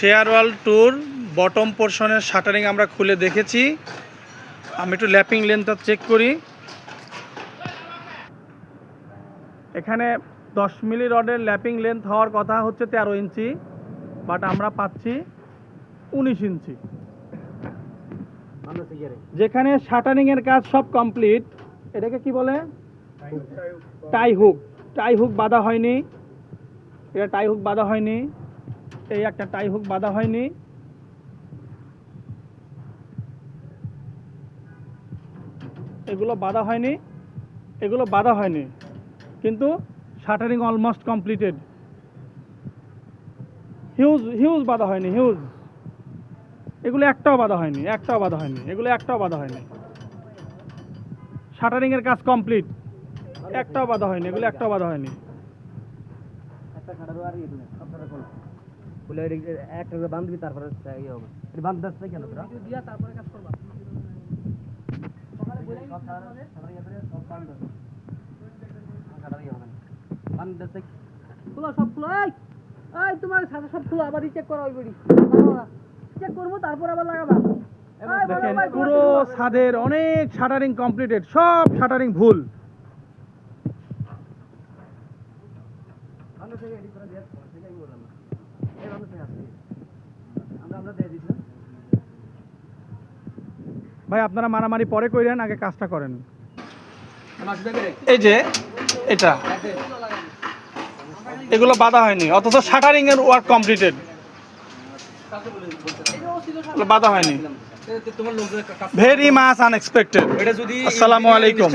শেয়ারওয়াল tour bottom পোর্শনের shuttering আমরা খুলে দেখেছি। আমি একটু ল্যাপিং লেন্থটা চেক করি। এখানে 10 মিলি রডের ল্যাপিং লেন্থ হওয়ার কথা হচ্ছে 13 ইঞ্চি, বাট আমরা পাচ্ছি 19 ইঞ্চি। যেখানে শাটারিংয়ের কাজ সব কমপ্লিট। এটাকে কি বলে? টাই হুক। টাই হুক বাঁধা হয়নি, এটা টাই হুক বাঁধা হয়নি, এই একটা টাই হুক বাঁধা হয়নি। এগুলো বাঁধা হয়নি, এগুলো বাঁধা হয়নি, কিন্তু শাটারিং অলমোস্ট কমপ্লিটেড। হিউজ বাঁধা হয়নি, হিউজ। এগুলো একটাও বাঁধা হয়নি, একটাও বাঁধা হয়নি, এগুলো একটাও বাঁধা হয়নি। শাটারিংয়ের কাজ কমপ্লিট, একটাও বাঁধা হয়নি, এগুলো একটাও বাঁধা হয়নি। বান্ধবী তারপরে বান্ধব কেন তারপরে কাজ করবা। সব খুলো, এই তোমার সাথে সব খুলো, আবার রিচেক করা ওই বডি চেক করবো, তারপর আবার লাগাবা। দেখেন পুরো ছাদের অনেক শাটারিং কমপ্লিটেড, সব শাটারিং ভুল। ভাই আপনারা মারামারি পরে করেন, আগে কাজটা করেন। এই যে এটা, এগুলো বাঁধা হয়নি, অথচ শাটারিং এর ওয়ার্ক কমপ্লিটেড। বাঁধা হয়নি, ভেরি মাচ আনএক্সপেক্টেড। আসসালামু আলাইকুম।